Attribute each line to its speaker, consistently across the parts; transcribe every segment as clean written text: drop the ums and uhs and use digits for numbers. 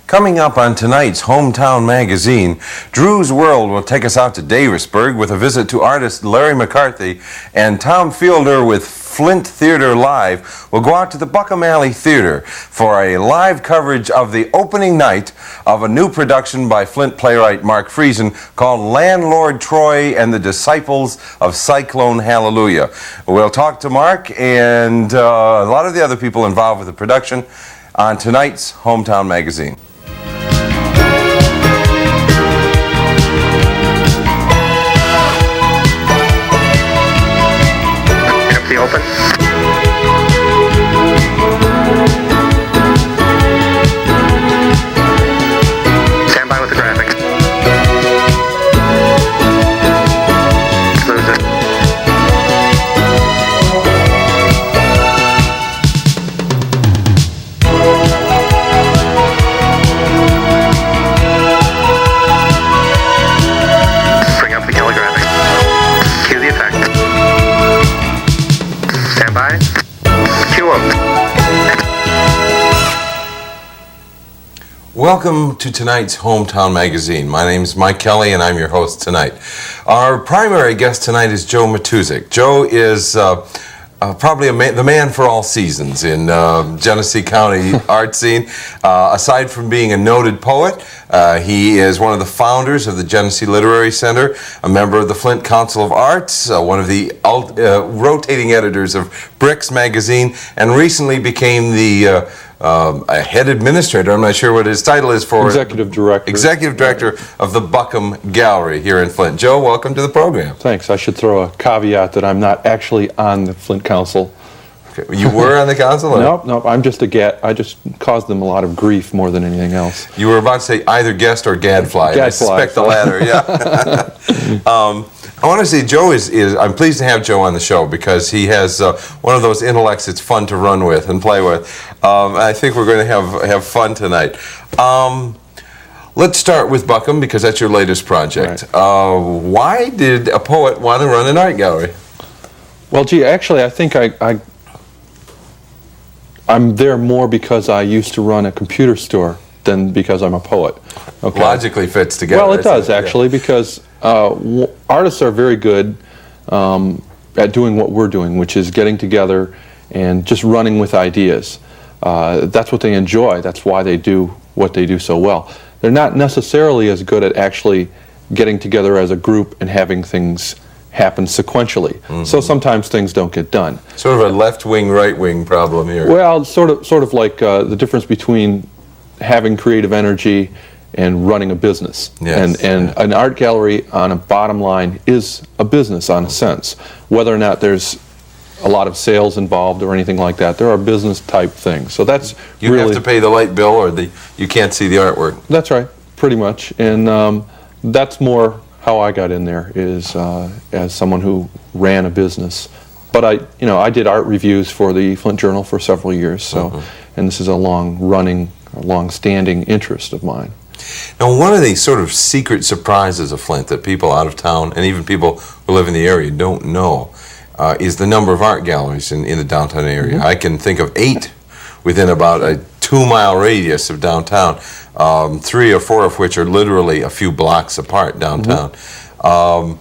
Speaker 1: Coming up on tonight's Hometown Magazine, Drew's World will take us out to Davisburg with a visit to artist Larry McCarthy, and Tom Fielder with Flint Theater Live will go out to the Buckham Alley Theater for a live coverage of the opening night of a new production by Flint playwright Mark Friesen called Landlord Troy and the Disciples of Cyclone Hallelujah. We'll talk to Mark and a lot of the other people involved with the production on tonight's Hometown Magazine.
Speaker 2: Open. Stand by with the graphic. Lose it. Bring up the yellow graphic. Cue the effect. Stand by. Cue up.
Speaker 1: Welcome to tonight's Hometown Magazine. My name is Mike Kelly and I'm your host tonight. Our primary guest tonight is Joe Matuzak. Joe is probably the man for all seasons in Genesee County art scene. Aside from being a noted poet, he is one of the founders of the Genesee Literary Center, a member of the Flint Council of Arts, one of the rotating editors of Bricks magazine, and recently became the a head administrator, I'm not sure what his title is for.
Speaker 3: Executive Director. Executive
Speaker 1: Director of the Buckham Gallery here in Flint. Joe, welcome to the program.
Speaker 3: Thanks. I should throw a caveat that I'm not actually on the Flint Council.
Speaker 1: Okay. You were on the council?
Speaker 3: Nope, I'm just I just caused them a lot of grief more than anything else.
Speaker 1: You were about to say either guest or gadfly. I suspect the latter, yeah. I want to say Joe I'm pleased to have Joe on the show because he has one of those intellects it's fun to run with and play with. I think we're going to have fun tonight. Let's start with Buckham because that's your latest project. Right. Why did a poet want to run an art gallery?
Speaker 3: Well, gee, actually I think I'm there more because I used to run a computer store than because I'm a poet. Okay.
Speaker 1: Logically fits together.
Speaker 3: Well, it does actually, because artists are very good at doing what we're doing, which is getting together and just running with ideas. That's what they enjoy. That's why they do what they do so well. They're not necessarily as good at actually getting together as a group and having things happen sequentially. Mm-hmm. So sometimes things don't get done.
Speaker 1: Sort of a left-wing, right-wing problem here.
Speaker 3: Well, sort of like the difference between having creative energy and running a business.
Speaker 1: Yes,
Speaker 3: and an art gallery on a bottom line is a business on a sense. Whether or not there's a lot of sales involved or anything like that, there are business type things. So that's
Speaker 1: you have to pay the light bill or you can't see the artwork.
Speaker 3: That's right, pretty much. And that's more how I got in there, is as someone who ran a business. But I did art reviews for the Flint Journal for several years, so and this is a long-standing interest of mine.
Speaker 1: Now, one of the sort of secret surprises of Flint that people out of town and even people who live in the area don't know is the number of art galleries in the downtown area. Mm-hmm. I can think of 8 within about a 2-mile radius of downtown, 3 or 4 of which are literally a few blocks apart downtown. Mm-hmm.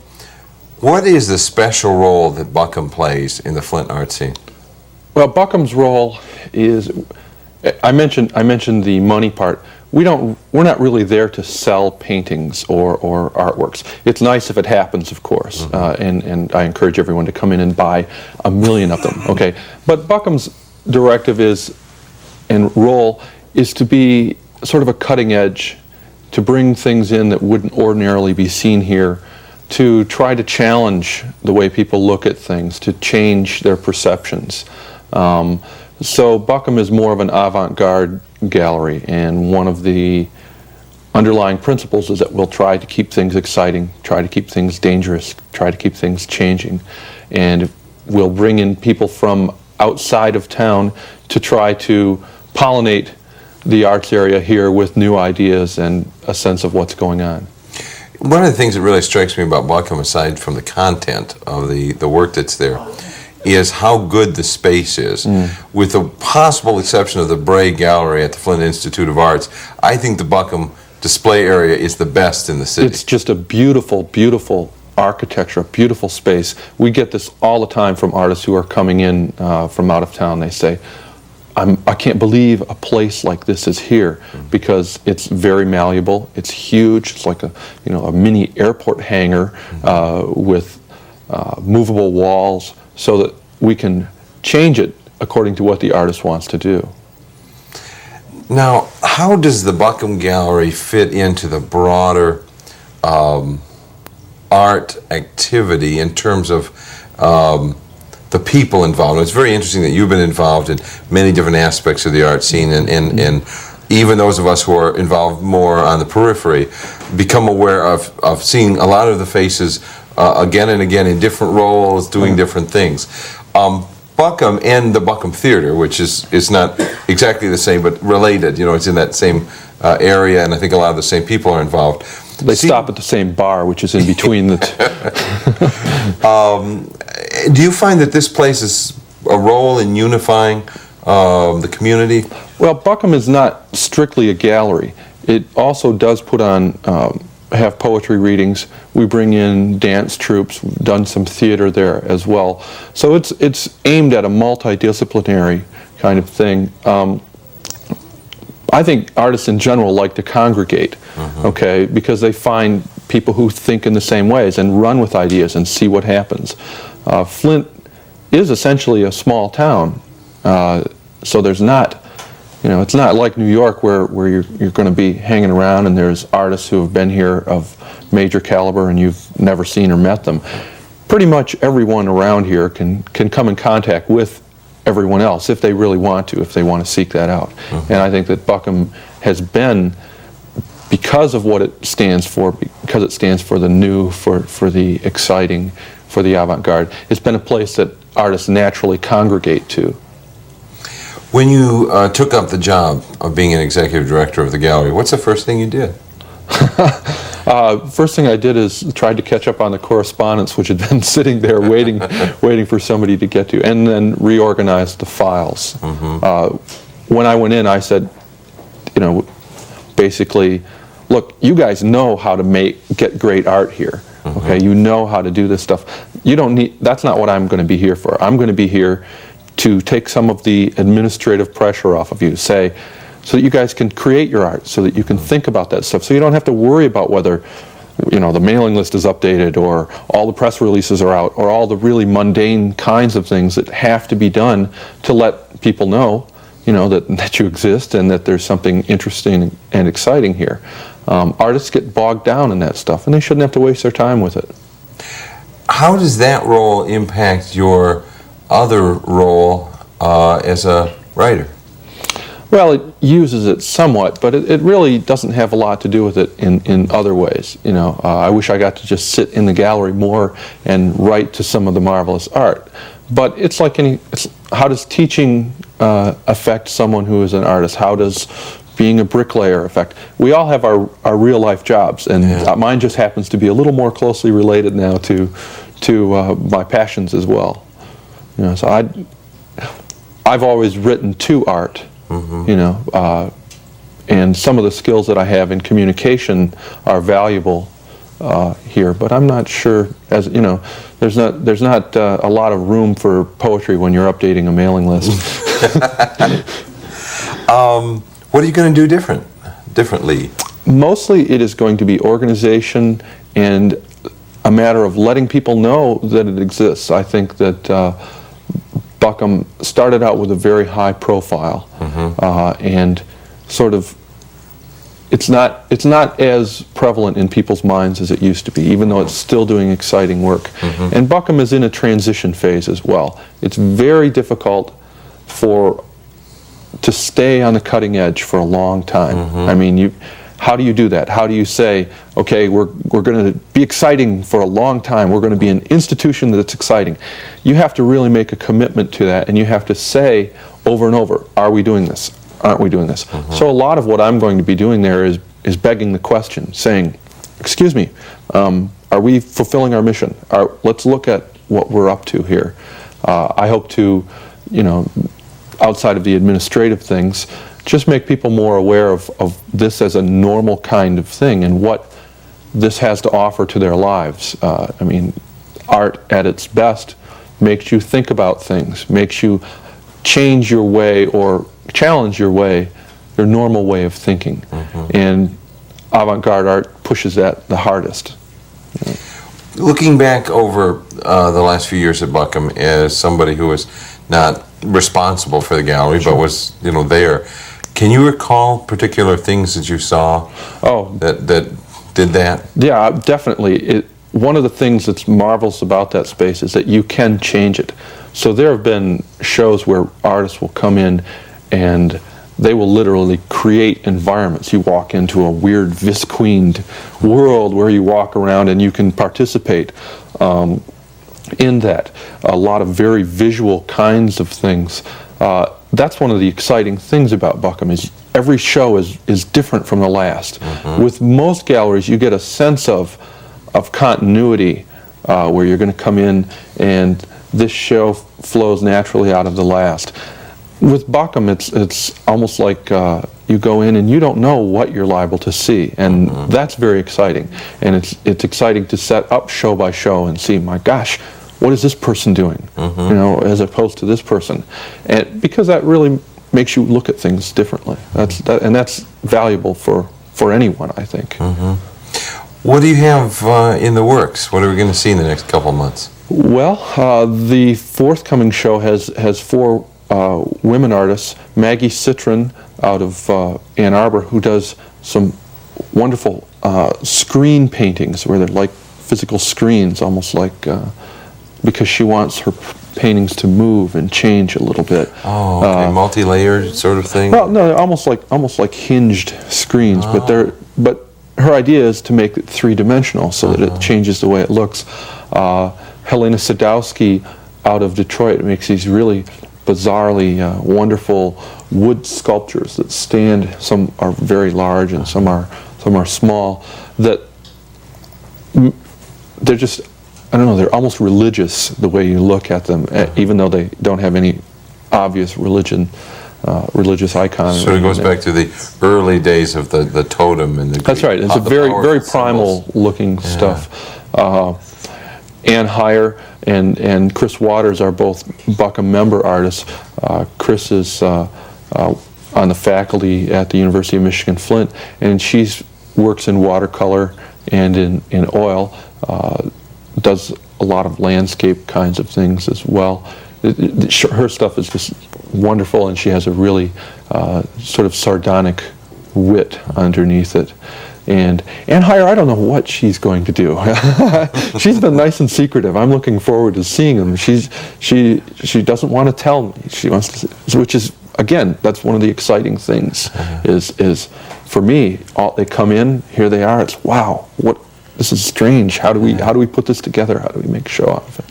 Speaker 1: What is the special role that Buckham plays in the Flint art scene?
Speaker 3: Well, Buckham's role is, I mentioned the money part. We're not really there to sell paintings or artworks. It's nice if it happens, of course, and I encourage everyone to come in and buy 1 million of them. Okay, but Buckham's directive and role is to be sort of a cutting edge, to bring things in that wouldn't ordinarily be seen here, to try to challenge the way people look at things, to change their perceptions. So Buckham is more of an avant-garde gallery, and one of the underlying principles is that we'll try to keep things exciting, try to keep things dangerous, try to keep things changing, and we'll bring in people from outside of town to try to pollinate the arts area here with new ideas and a sense of what's going on.
Speaker 1: One of the things that really strikes me about Buckham, aside from the content of the work that's there, is how good the space is. With the possible exception of the Bray Gallery at the Flint Institute of Arts, I think the Buckham display area is the best in the city.
Speaker 3: It's just a beautiful, beautiful architecture, a beautiful space. We get this all the time from artists who are coming in from out of town. They say, I can't believe a place like this is here, because it's very malleable. It's huge. It's like a mini airport hangar with movable walls, so that we can change it according to what the artist wants to do.
Speaker 1: Now, how does the Buckham Gallery fit into the broader art activity in terms of the people involved? It's very interesting that you've been involved in many different aspects of the art scene, and even those of us who are involved more on the periphery become aware of seeing a lot of the faces again and again in different roles, doing different things. Buckham and the Buckham Theater, which is not exactly the same but related, it's in that same area, and I think a lot of the same people are involved.
Speaker 3: They stop at the same bar, which is in between the
Speaker 1: Do you find that this plays a role in unifying the community?
Speaker 3: Well, Buckham is not strictly a gallery. It also does put on, have poetry readings. We bring in dance troupes. We've done some theater there as well. So it's aimed at a multidisciplinary kind of thing. I think artists in general like to congregate, okay, because they find people who think in the same ways and run with ideas and see what happens. Flint is essentially a small town, so there's not, it's not like New York where you're going to be hanging around and there's artists who have been here of major caliber and you've never seen or met them. Pretty much everyone around here can come in contact with everyone else if they really want to, if they want to seek that out. And I think that Buckham has been, because of what it stands for, because it stands for the new, for the exciting, for the avant-garde, it's been a place that artists naturally congregate to.
Speaker 1: When you took up the job of being an executive director of the gallery, what's the first thing you did?
Speaker 3: First thing I did is tried to catch up on the correspondence which had been sitting there waiting for somebody to get to, and then reorganized the files. When I went in, I said, basically, look, you guys know how to get great art here. Okay, you know how to do this stuff. You don't need, that's not what I'm going to be here for. I'm going to be here to take some of the administrative pressure off of you, so that you guys can create your art, so that you can think about that stuff, so you don't have to worry about whether the mailing list is updated, or all the press releases are out, or all the really mundane kinds of things that have to be done to let people know, that you exist and that there's something interesting and exciting here. Artists get bogged down in that stuff, and they shouldn't have to waste their time with it.
Speaker 1: How does that role impact your other role as a writer?
Speaker 3: Well, it uses it somewhat, but it really doesn't have a lot to do with it in other ways. I wish I got to just sit in the gallery more and write to some of the marvelous art. But it's like how does teaching affect someone who is an artist? How does being a bricklayer affect? We all have our real life jobs, and mine just happens to be a little more closely related now to my passions as well. So I've always written to art. And some of the skills that I have in communication are valuable here, but I'm not sure, there's not a lot of room for poetry when you're updating a mailing list.
Speaker 1: What are you going to do differently?
Speaker 3: Mostly it is going to be organization and a matter of letting people know that it exists. I think that Buckham started out with a very high profile, and sort of it's not as prevalent in people's minds as it used to be, even though it's still doing exciting work. And Buckham is in a transition phase as well. It's very difficult to stay on the cutting edge for a long time. I mean, how do you do that? How do you say, okay, we're going to be exciting for a long time. We're going to be an institution that's exciting. You have to really make a commitment to that, and you have to say over and over, are we doing this? Aren't we doing this? So a lot of what I'm going to be doing there is begging the question, saying, excuse me, are we fulfilling our mission? Let's look at what we're up to here. I hope to, outside of the administrative things, just make people more aware of this as a normal kind of thing and what this has to offer to their lives. Art at its best makes you think about things, makes you change your way or challenge your normal way of thinking. And avant-garde art pushes that the hardest.
Speaker 1: Looking back over the last few years at Buckham as somebody who was not responsible for the gallery, but was there, can you recall particular things that you saw that did that?
Speaker 3: Yeah, definitely. One of the things that's marvelous about that space is that you can change it. So there have been shows where artists will come in and they will literally create environments. You walk into a weird visqueened world where you walk around and you can participate in that. A lot of very visual kinds of things. That's one of the exciting things about Buckham is every show is different from the last. With most galleries you get a sense of continuity where you're going to come in and this show flows naturally out of the last. With Buckham, it's almost like you go in and you don't know what you're liable to see, and that's very exciting. And it's exciting to set up show by show and see, my gosh, what is this person doing? As opposed to this person, and because that really makes you look at things differently. That's valuable for anyone, I think.
Speaker 1: What do you have in the works? What are we going to see in the next couple of months?
Speaker 3: Well, the forthcoming show has 4 women artists. Maggie Citron out of Ann Arbor, who does some wonderful screen paintings where they're like physical screens, almost like because she wants her paintings to move and change a little bit.
Speaker 1: Oh, okay. Multi-layered sort of thing?
Speaker 3: Well, no, almost like hinged screens, but her idea is to make it 3-dimensional so that it changes the way it looks. Helena Sadowski out of Detroit makes these really bizarrely wonderful wood sculptures that stand. Some are very large and some are small. That they're just, I don't know, they're almost religious the way you look at them, even though they don't have any obvious religious icon.
Speaker 1: So it goes back to the early days of the totem and the.
Speaker 3: That's right. It's a very primal looking stuff. Ann Heyer and Chris Waters are both Buckham member artists. Chris is on the faculty at the University of Michigan Flint, and she works in watercolor and in oil. Does a lot of landscape kinds of things as well. Her stuff is just wonderful, and she has a really sort of sardonic wit underneath it. And Ann Heyer, I don't know what she's going to do. She's been nice and secretive. I'm looking forward to seeing them. She doesn't want to tell me. She wants to, which is, again, that's one of the exciting things. Is for me, they come in, here they are. It's wow, this is strange. How do we put this together? How do we make a show out of it?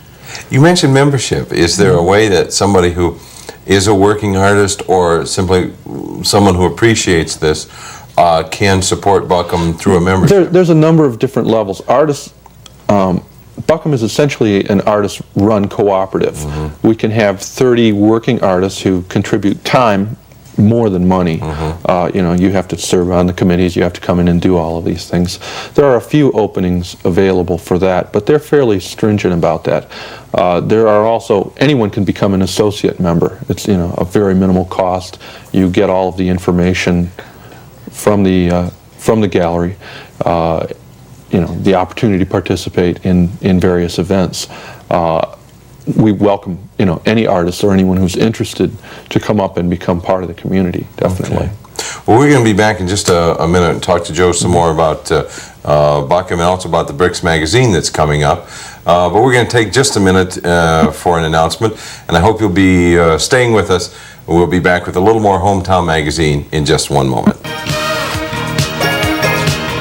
Speaker 1: You mentioned membership. Is there a way that somebody who is a working artist or simply someone who appreciates this can support Buckham through a membership?
Speaker 3: There's a number of different levels. Artists, Buckham is essentially an artist-run cooperative. We can have 30 working artists who contribute time more than money. You have to serve on the committees, you have to come in and do all of these things. There are a few openings available for that, but they're fairly stringent about that. There are also, anyone can become an associate member. It's a very minimal cost. You get all of the information from the gallery, the opportunity to participate in various events. We welcome any artist or anyone who's interested to come up and become part of the community. Definitely.
Speaker 1: Okay. Well, we're going to be back in just a minute and talk to Joe some more about Buckham and also about the Bricks magazine that's coming up. But we're going to take just a minute for an announcement, and I hope you'll be staying with us. We'll be back with a little more Hometown Magazine in just one moment.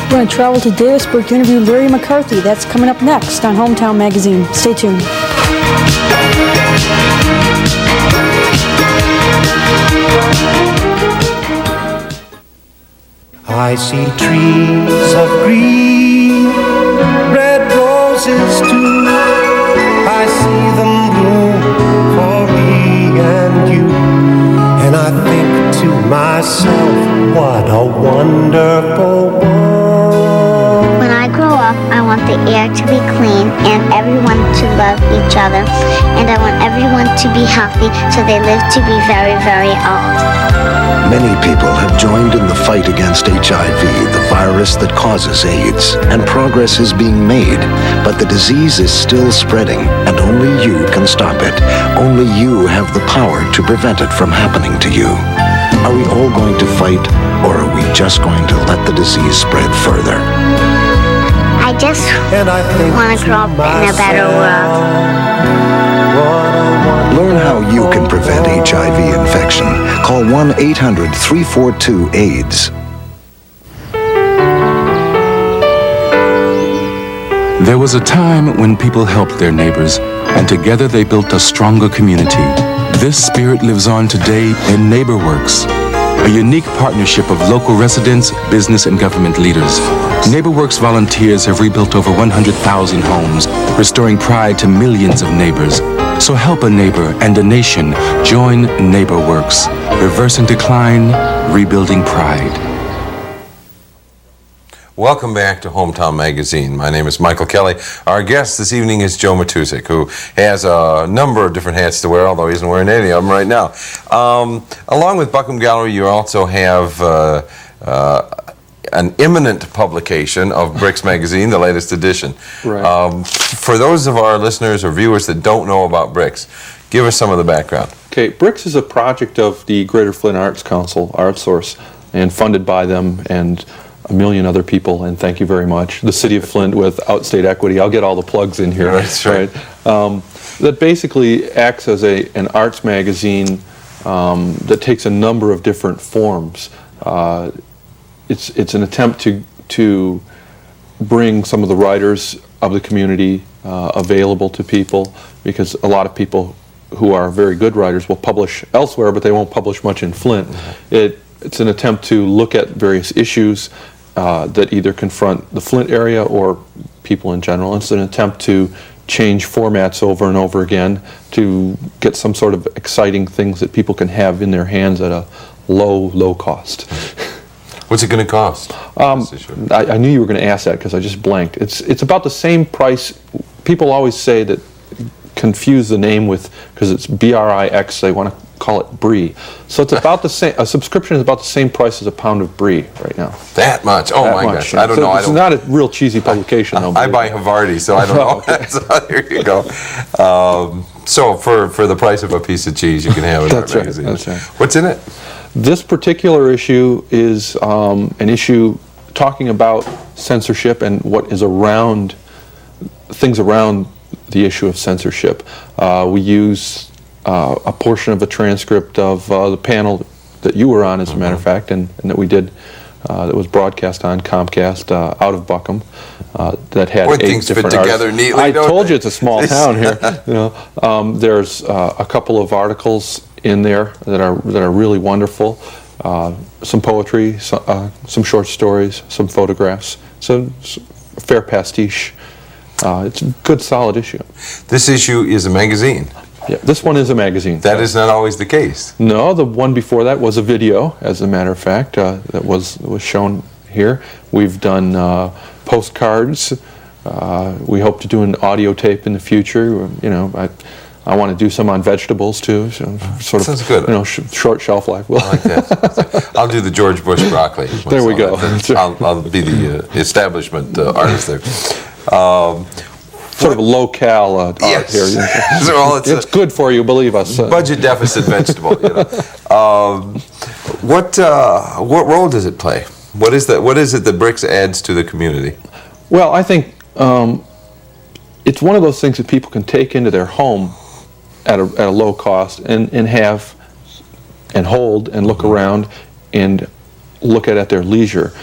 Speaker 4: We're going to travel to Davisburg to interview Larry McCarthy. That's coming up next on Hometown Magazine. Stay tuned.
Speaker 5: I see trees of green, red roses too. I see them bloom and you. And I think to myself, what a wonderful world.
Speaker 6: When I grow up, I want the air to be clean and everyone to love each other. And I want everyone to be healthy so they live to be very, very old.
Speaker 7: Many people have joined in the fight against HIV, the virus that causes AIDS, and progress is being made, but the disease is still spreading, and only you can stop it. Only you have the power to prevent it from happening to you. Are we all going to fight, or are we just going to let the disease spread further?
Speaker 6: I just want to grow up in a better world.
Speaker 7: Learn how you can prevent HIV infection. Call 1-800-342-AIDS.
Speaker 8: There was a time when people helped their neighbors, and together they built a stronger community. This spirit lives on today in NeighborWorks, a unique partnership of local residents, business, and government leaders. NeighborWorks volunteers have rebuilt over 100,000 homes, restoring pride to millions of neighbors. So help a neighbor and a nation. Join NeighborWorks, reversing decline, rebuilding pride.
Speaker 1: Welcome back to Hometown Magazine. My name is Michael Kelly. Our guest this evening is Joe Matuzik, who has a number of different hats to wear, although he isn't wearing any of them right now. Along with Buckham Gallery, you also have an imminent publication of Bricks Magazine, the latest edition.
Speaker 3: Right.
Speaker 1: For those of our listeners or viewers that don't know about Bricks, give us some of the background.
Speaker 3: Okay, Bricks is a project of the Greater Flint Arts Council, ArtSource, and funded by them and a million other people, and thank you very much. The City of Flint with Outstate Equity. I'll get all the plugs in here.
Speaker 1: That's right.
Speaker 3: That basically acts as an arts magazine that takes a number of different forms. It's an attempt to bring some of the writers of the community available to people, because a lot of people who are very good writers will publish elsewhere, but they won't publish much in Flint. It's an attempt to look at various issues that either confront the Flint area or people in general. It's an attempt to change formats over and over again to get some sort of exciting things that people can have in their hands at a low cost.
Speaker 1: What's it going to cost?
Speaker 3: I knew you were going to ask that because I just blanked. It's about the same price. People always say that, confuse the name with, because it's BRIX, they want to call it Brie. So it's about the same. A subscription is about the same price as a pound of Brie right now.
Speaker 1: That much? Oh my gosh! I don't know.
Speaker 3: It's not a real cheesy publication, though.
Speaker 1: I buy Havarti, so I don't know. So there you go. So for the price of a piece of cheese, you can have it in our magazine.
Speaker 3: That's right.
Speaker 1: What's in it?
Speaker 3: This particular issue is an issue talking about censorship and what is around things around the issue of censorship. We use a portion of a transcript of the panel that you were on, as a matter of fact, and that we did, that was broadcast on Comcast out of Buckham, that had 8
Speaker 1: things
Speaker 3: different
Speaker 1: fit together neatly.
Speaker 3: I told you it's a small town here. You know, there's a couple of articles in there that are really wonderful. Some poetry, some short stories, some photographs, some fair pastiche. It's a good, solid issue.
Speaker 1: This issue is a magazine.
Speaker 3: Yeah, this one is a magazine.
Speaker 1: That is not always the case.
Speaker 3: No, the one before that was a video, as a matter of fact, that was shown here. We've done postcards. We hope to do an audio tape in the future. You know, I want to do some on vegetables too. So sort
Speaker 1: Sounds
Speaker 3: of,
Speaker 1: good.
Speaker 3: You know, short shelf life.
Speaker 1: I like that. I'll do the George Bush broccoli.
Speaker 3: There we go.
Speaker 1: I'll be the establishment artist there.
Speaker 3: Sort of a low-cal art
Speaker 1: yes.
Speaker 3: here.
Speaker 1: So
Speaker 3: it's good for you, believe us.
Speaker 1: Budget deficit vegetable. You know. What role does it play? What is it that Bricks adds to the community?
Speaker 3: Well, I think it's one of those things that people can take into their home at a low cost and have and hold and look around and look at their leisure.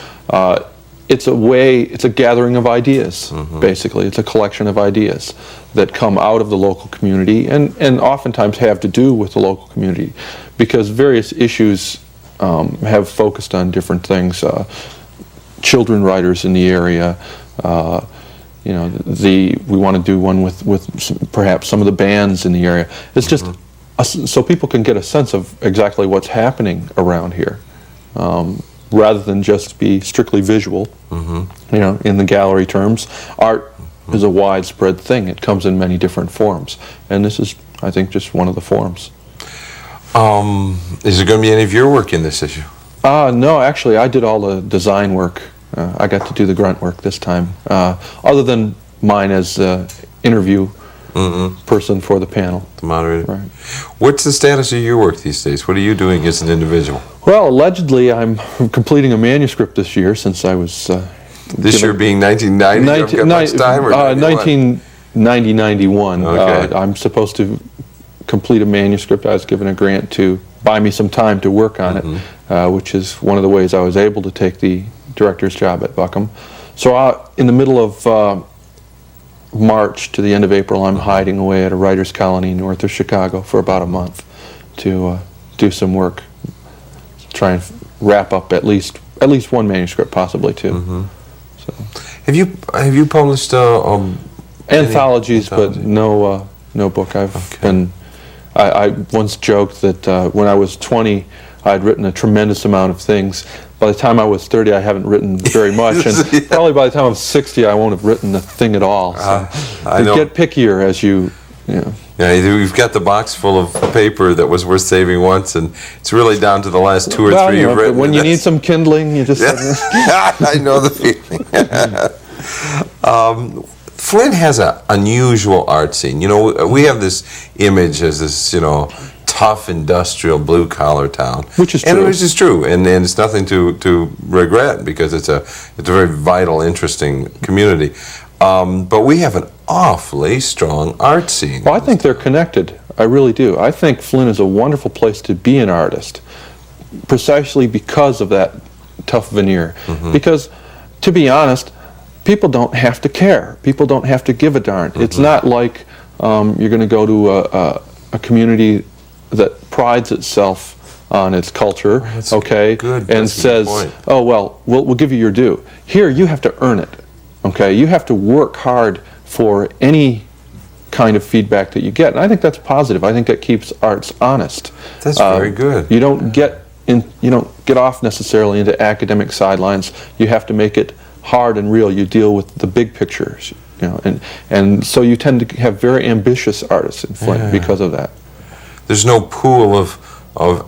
Speaker 3: It's a gathering of ideas, basically. It's a collection of ideas that come out of the local community and oftentimes have to do with the local community, because various issues have focused on different things. Children writers in the area, you know, we want to do one with perhaps some of the bands in the area. It's just so people can get a sense of exactly what's happening around here, rather than just be strictly visual. You know, in the gallery terms, art is a widespread thing. It comes in many different forms, and this is, I think, just one of the forms.
Speaker 1: Is there going to be any of your work in this issue?
Speaker 3: No, actually, I did all the design work. I got to do the grunt work this time, other than mine as interview person for the panel.
Speaker 1: The moderator.
Speaker 3: Right.
Speaker 1: What's the status of your work these days? What are you doing as an individual?
Speaker 3: Well, allegedly, I'm completing a manuscript this year, since I was...
Speaker 1: this year being 1990?
Speaker 3: 1990-91.
Speaker 1: Okay.
Speaker 3: I'm supposed to complete a manuscript. I was given a grant to buy me some time to work on it, which is one of the ways I was able to take the director's job at Buckham. So in the middle of March to the end of April, I'm hiding away at a writer's colony north of Chicago for about a month to do some work, try and wrap up at least one manuscript, possibly two. So.
Speaker 1: Have you published
Speaker 3: anthologies, but no book. I once joked that when I was 20, I'd written a tremendous amount of things. By the time I was 30, I haven't written very much, and probably by the time I'm 60, I won't have written a thing at all. So you get pickier as you know.
Speaker 1: Yeah, you've got the box full of paper that was worth saving once, and it's really down to the last two or three you've written.
Speaker 3: When you need some kindling, you just...
Speaker 1: I know the feeling. Flint has an unusual art scene. You know, we have this image as this, you know, tough industrial blue-collar town,
Speaker 3: which is true.
Speaker 1: And which is true, and it's nothing to regret, because it's a very vital, interesting community. But we have an awfully strong art scene.
Speaker 3: Well, I think they're connected. I really do. I think Flint is a wonderful place to be an artist, precisely because of that tough veneer. Because, to be honest, people don't have to care. People don't have to give a darn. It's not like you're going to go to a community that prides itself on its culture, and says, "Oh well, we'll give you your due." Here, you have to earn it. Okay, you have to work hard for any kind of feedback that you get, and I think that's positive. I think that keeps arts honest.
Speaker 1: That's very good.
Speaker 3: You don't get off necessarily into academic sidelines. You have to make it hard and real. You deal with the big pictures, you know, and so you tend to have very ambitious artists in Flint because of that.
Speaker 1: There's no pool of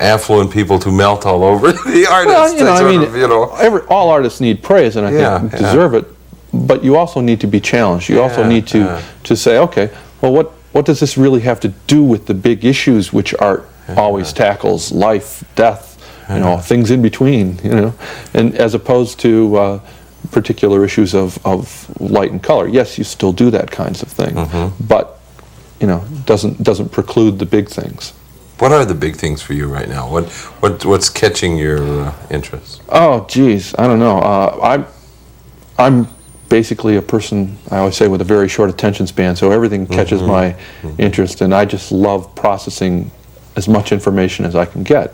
Speaker 1: affluent people to melt all over the artists.
Speaker 3: Well, all artists need praise, and I think deserve it. But you also need to be challenged. You also need to say, okay, well, what does this really have to do with the big issues which art always tackles? Life, death, you know, things in between, you know, and as opposed to particular issues of light and color. Yes, you still do that kinds of thing, but you know, doesn't preclude the big things.
Speaker 1: What are the big things for you right now? What's catching your interest?
Speaker 3: Oh, geez, I don't know. I'm basically a person, I always say, with a very short attention span, so everything catches my interest, and I just love processing as much information as I can get.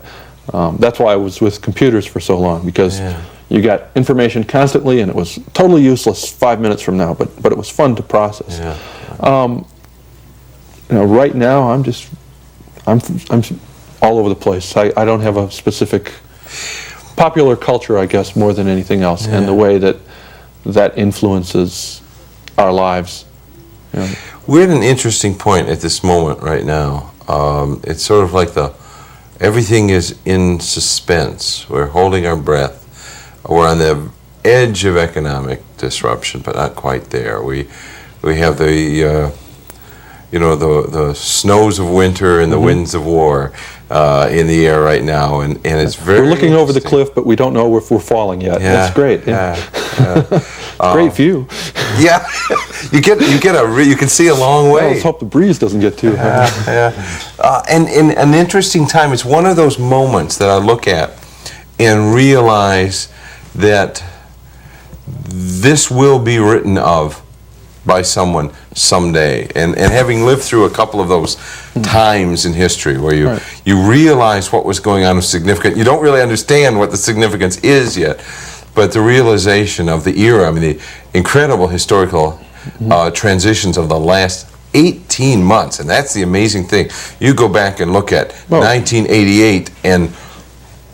Speaker 3: That's why I was with computers for so long, because you got information constantly, and it was totally useless 5 minutes from now, but it was fun to process. You know, right now I'm all over the place. I don't have a specific popular culture, I guess, more than anything else, and the way that influences our lives. You know.
Speaker 1: We're at an interesting point at this moment right now. It's sort of like everything is in suspense. We're holding our breath. We're on the edge of economic disruption, but not quite there. We have the snows of winter and the winds of war in the air right now, and it's very.
Speaker 3: We're looking over the cliff, but we don't know if we're falling yet. That's great. Great view.
Speaker 1: Yeah, you can see a long way.
Speaker 3: Well, let's hope the breeze doesn't get too heavy.
Speaker 1: And an interesting time. It's one of those moments that I look at and realize that this will be written of by someone someday, and having lived through a couple of those times in history where you realize what was going on was significant. You don't really understand what the significance is yet, but the realization of the era, I mean, the incredible historical transitions of the last 18 months, and that's the amazing thing. You go back and look at
Speaker 3: Well,
Speaker 1: 1988 and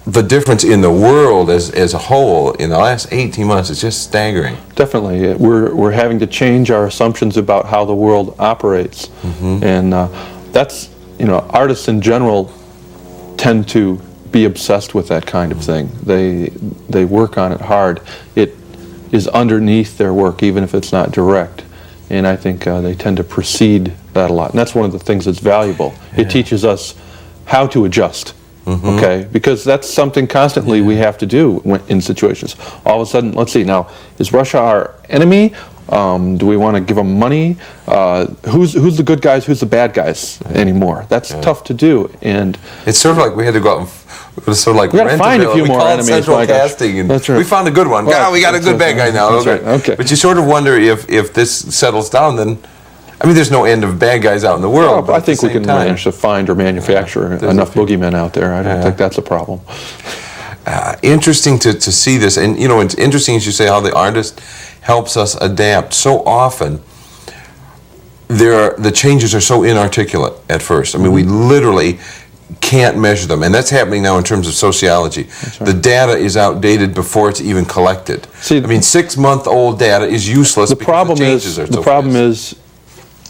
Speaker 1: the difference in the world as a whole in the last 18 months is just staggering.
Speaker 3: Definitely. We're having to change our assumptions about how the world operates. And that's, artists in general tend to be obsessed with that kind of thing. They work on it hard. It is underneath their work, even if it's not direct. And I think they tend to precede that a lot. And that's one of the things that's valuable.
Speaker 1: Yeah.
Speaker 3: It teaches us how to adjust. Okay, because that's something constantly we have to do in situations. All of a sudden, let's see, now, is Russia our enemy? Do we want to give them money? Who's the good guys, who's the bad guys anymore? That's tough to do. And
Speaker 1: it's sort of like we had to go out and sort of like
Speaker 3: we got to find a few more enemies.
Speaker 1: Central casting, and
Speaker 3: that's right.
Speaker 1: we found a good one.
Speaker 3: Well,
Speaker 1: we got a good bad guy now.
Speaker 3: That's right. Okay.
Speaker 1: But you sort of wonder if this settles down, then, I mean, there's no end of bad guys out in the world.
Speaker 3: But I think we can manage to find or manufacture enough boogeymen out there. I don't think that's a problem.
Speaker 1: Interesting to see this, and it's interesting as you say how the artist helps us adapt. So often, the changes are so inarticulate at first. I mean, we literally can't measure them, and that's happening now in terms of sociology.
Speaker 3: Right.
Speaker 1: The data is outdated before it's even collected.
Speaker 3: See,
Speaker 1: I mean, 6-month-old data is useless.
Speaker 3: The problem
Speaker 1: because
Speaker 3: is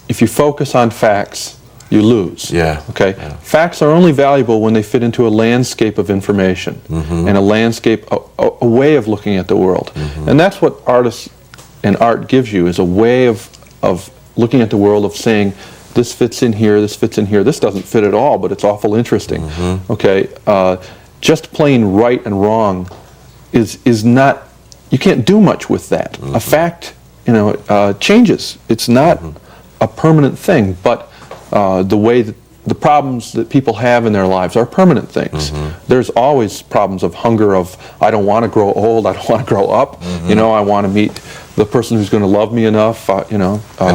Speaker 3: if you focus on facts, you lose.
Speaker 1: Yeah.
Speaker 3: Okay.
Speaker 1: Yeah.
Speaker 3: Facts are only valuable when they fit into a landscape of information and a landscape, a way of looking at the world, and that's what artists and art gives you, is a way of looking at the world, of saying, this fits in here, this fits in here, this doesn't fit at all, but it's awful interesting. Okay. Just plain right and wrong is not. You can't do much with that. A fact, changes. It's not a permanent thing, but the way that the problems that people have in their lives are permanent things. There's always problems of hunger, of I don't want to grow old, I don't want to grow up, I want to meet the person who's going to love me enough,
Speaker 1: and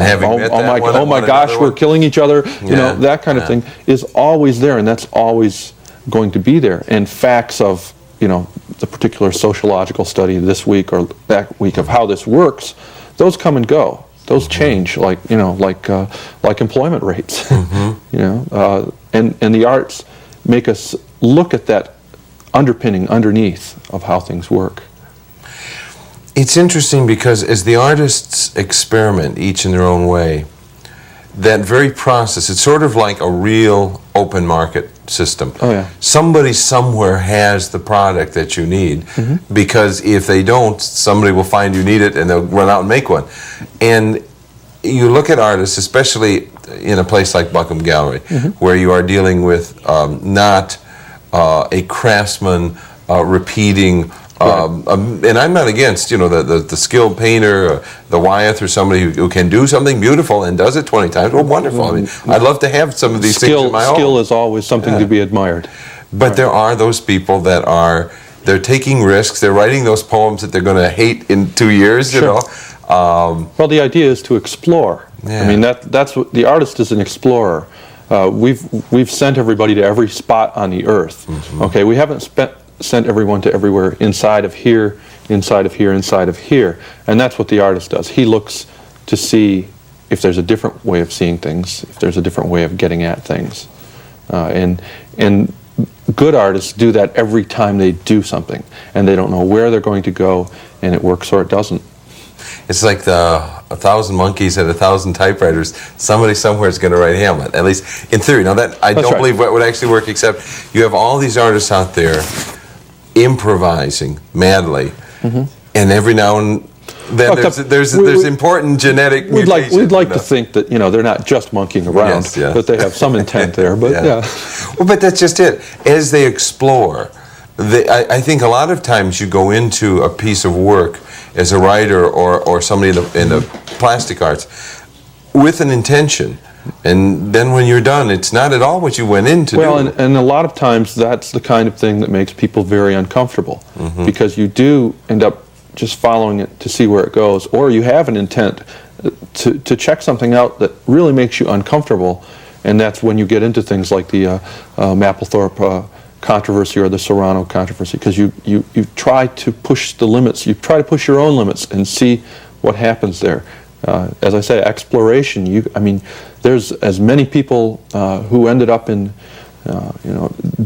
Speaker 1: having met that one,
Speaker 3: oh my gosh, we're killing each other, that kind of thing is always there, and that's always going to be there. And facts of, the particular sociological study this week or that week of how this works, those come and go. Those change, like employment rates, and the arts make us look at that underpinning underneath of how things work.
Speaker 1: It's interesting because as the artists experiment, each in their own way, that very process, it's sort of like a real open market system.
Speaker 3: Oh, yeah.
Speaker 1: Somebody somewhere has the product that you need, because if they don't, somebody will find you need it and they'll run out and make one. And you look at artists, especially in a place like Buckham Gallery, where you are dealing with not a craftsman repeating. And I'm not against, the skilled painter, the Wyeth, or somebody who can do something beautiful and does it 20 times. Well, wonderful. I mean, I'd love to have some of these things in my own.
Speaker 3: Skill is always something to be admired.
Speaker 1: But there are those people that they're taking risks. They're writing those poems that they're going to hate in 2 years,
Speaker 3: Well, the idea is to explore. I mean, that's what the artist is, an explorer. We've sent everybody to every spot on the earth. Okay, we haven't sent everyone to everywhere inside of here, inside of here, inside of here. And that's what the artist does. He looks to see if there's a different way of seeing things, if there's a different way of getting at things. And good artists do that every time they do something. And they don't know where they're going to go, and it works or it doesn't.
Speaker 1: It's like the 1,000 monkeys and 1,000 typewriters. Somebody somewhere is going to write Hamlet, at least in theory. Now, that I don't believe would actually work, except you have all these artists out there improvising madly, and every now and then there's important genetic mutations.
Speaker 3: We'd like to think that they're not just monkeying around, that they have some intent there. But
Speaker 1: well, but that's just it. As they explore, I think a lot of times you go into a piece of work as a writer or somebody in the plastic arts with an intention. And then when you're done, it's not at all what you went in to do.
Speaker 3: Well, and a lot of times that's the kind of thing that makes people very uncomfortable, because you do end up just following it to see where it goes, or you have an intent to check something out that really makes you uncomfortable, and that's when you get into things like the Mapplethorpe controversy or the Serrano controversy, because you try to push the limits, you try to push your own limits and see what happens there. as I say, exploration. I mean, there's as many people who ended up in,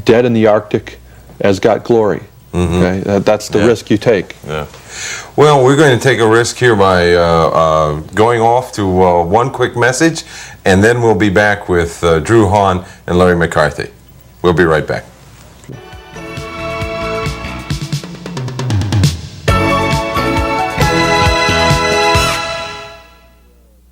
Speaker 3: dead in the Arctic as got glory. Okay, that's the risk you take.
Speaker 1: Yeah. Well, we're going to take a risk here by going off to one quick message, and then we'll be back with Drew Hahn and Larry McCarthy. We'll be right back.